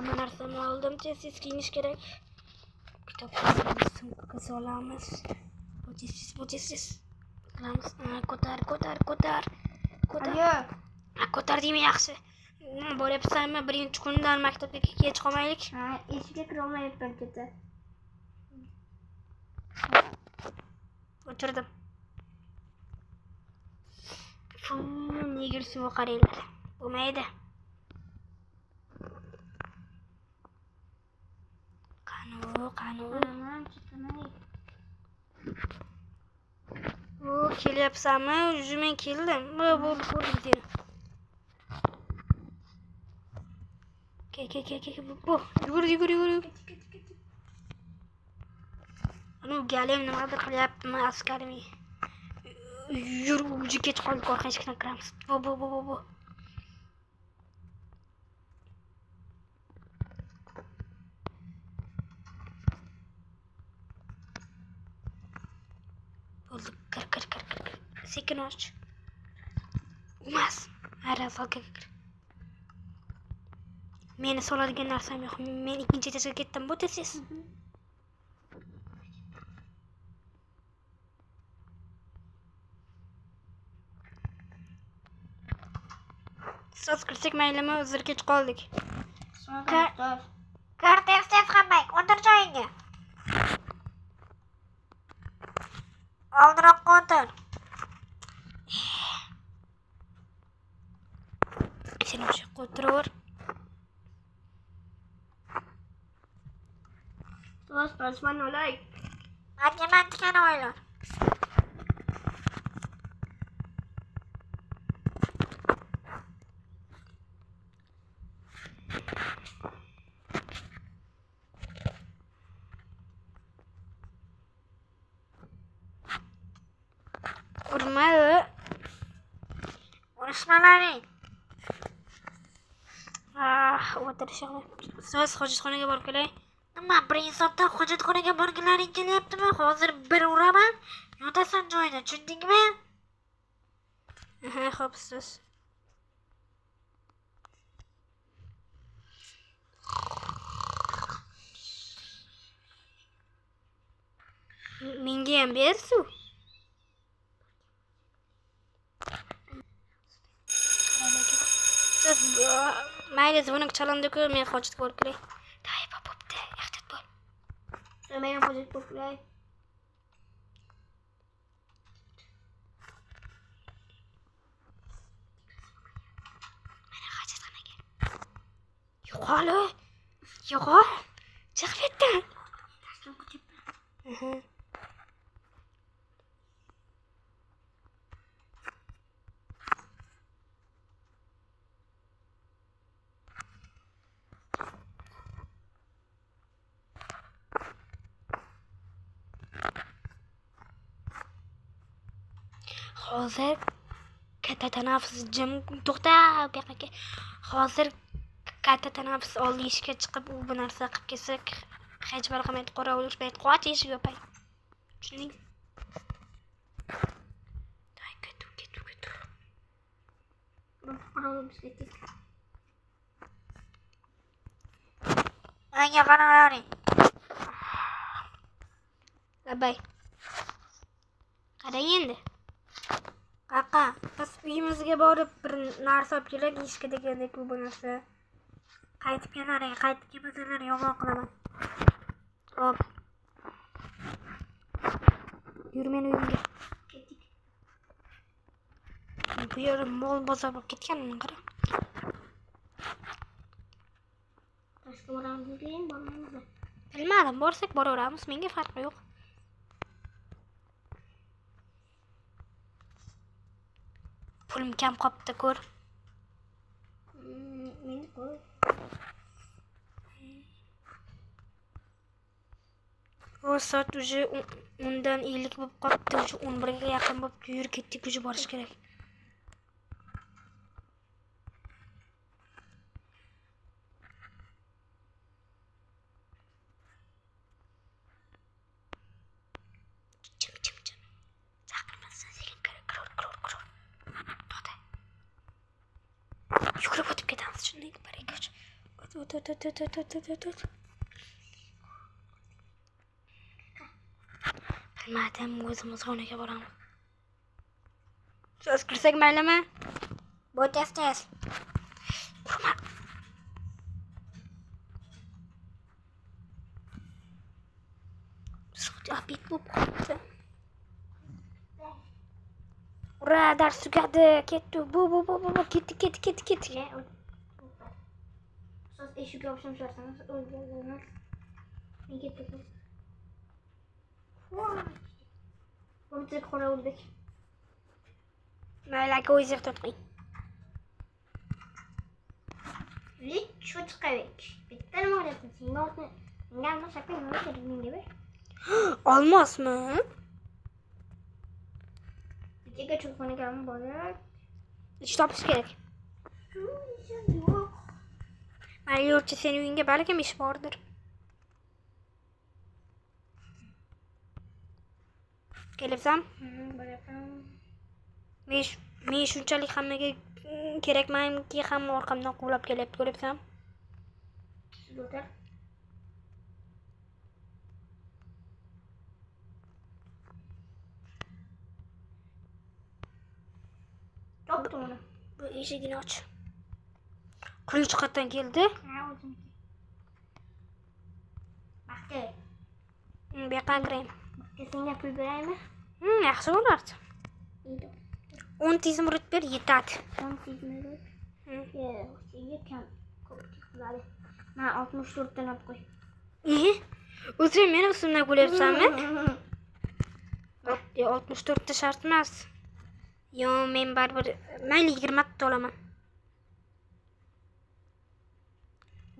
Hamma narsani oldim. Tez kiyinish kerak. Kitoblarimizni sumkaga solamiz. Bu tez. Qilamiz. Ko'tar. Ayo. Ko'tar deymi yaxshi. Bo'lyapsanmi? Birinchi kundan maktabga kech qolmaylik. Ha, eshikka kira olmayapman keta. O'tirdim. Negir suvi qaranglar. Bo'lmaydi. Qani. Aman, chiqmay. Kelyapsanmi? Men keldim. Bo'ldi ko'rdim seni. Ke. Bu. Yugur. Ana galim nimadir qilyaptimi askarmi? Yur, uji kech qolib orqa eshikdan kiramiz. Bu. Bo'ldi, kir. Sekin och. Emas. Aerosolga kir. Meni soladigan narsam yo'q. Men ikkinchi etajga ketdim. Bu tez. So'z kirsak maylimi? Uzr kech qoldik. Kir tez hammang, o'tir joyingga. Oldinroqqa o'tir. Sen o'sha o'tiraver. So'z pasman olay. Matematikani o'ylar. Urmadi. Urishmalaring. O'tirishim. So'z hojatxonaga borib kelay. Nima, bir insonda hojatxonaga borgilaring kelyaptimi? Hozir bir uraman, yotasan joyida, tushundingmi? Xo'p, so'z. Menga ham bersu. Mayli, zvonik chalindi-ku, men hojatga borib kelay. Tayba bo'pti, ehtiyot bo'l. Men ham hojat bo'lay. Mana hojatxonaga. Yo'qol. Chiq bu yerdan. Hozir katta tanaffus jim to'xta bu yoqqa. Hozir katta tanaffus oldi ishga chiqib u bu narsa qilib kelsak hech bir qamaydi qo'ravurishmaydi. Qo'at eshik yopay. Tushunding? Day ket. Menga qaranglaring. Labay. Qarang endi. Qaqa, biz uyimizga borib bir narsa olib kelak, ishga degandek bu narsa. Qaytib kelmasalar yomon qilaman. Hop. Yur men uyimga. Ketdik. Bu yer mol bozor bo'lib ketganmi qara. Tashqi boramizmi, bormaymiz. Bilmadim, borsak boraveramiz, menga farqi yo'q. Pulim kam qopti, ko'r. Meni qo'y. O soat уже 10dan 50 bo'lib qopti, уже 11 ga yaqin bo'lib yur ketdik, уже borish kerak. Yugurib o'tib ketamiz, shunday bir ikki uch. O't. Bilmadim, o'zimiz xonaga boramiz. So'z kirsak maylimi? Bo'tasiz. Urma. So'jabit bo'lib qoldi. Ura, dars tugadi. Ketdi. Bu. Ketdi. Siz eshik yopishim sharsangiz o'lgansiz. Men ketdim. Bo'mtik qora o'ldik. Mayli aka, o'zingiz tutqing. Shu chiqavek. Bitta nima o'rayapsiz? Menga shakl nima kerak menga ber. Olmosmi? Bittaga cho'qonaga ham borib. Ish topish kerak. Mayli, yurchi sening uyingga balkim ish bordir. Kelibsan? Boraman. Men shunchalik hammaga kerakmanki, hamma orqamdan quvlab kelyapti, ko'ryapsan? O'tir. Topdim uni. Bu eshigini och. Qilich qayerdan keldi? Ha, o'zimki. Baxti. Bu yoqqa kiraymi? Senga pul beraymi? Yaxshi bo'lardi. 10 tizimrit ber, yetadi. 10 tizimrit. Kam qiladi. Men 64 dan olib qo'y. O'zing meni ustimdan kulyapsanmi? 64 ta shart emas. Yo, men baribir mayli 20 ta olaman.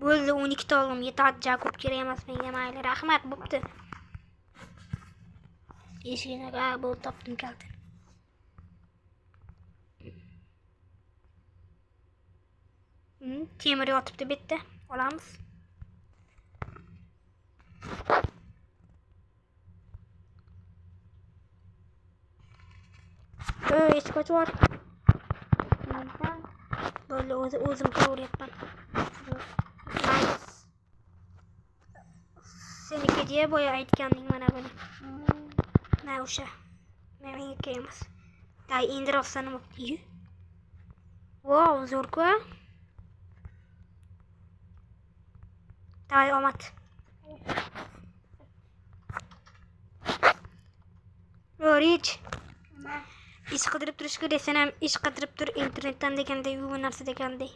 Bo'ldi, 12 ta oldim, yetadi, ko'p kerak emas menga, mayli, rahmat, bo'pti. Eshiginaga bo'ldi, topdim kaltini. Temir yotibdi bu yerda. Olamiz. Eshik ochib. Bo'ldi, o'zim ko'ryapman. Seniki deya boya aytganding mana buni. Mana o'sha. Menga kerak emas. Day indirofsan nima bo'pti? Wow, zo'r-ku. Day omad. O'rich. Ish qidirib turishga desam ham ish qidirib tur internetdan deganday, u narsa deganday.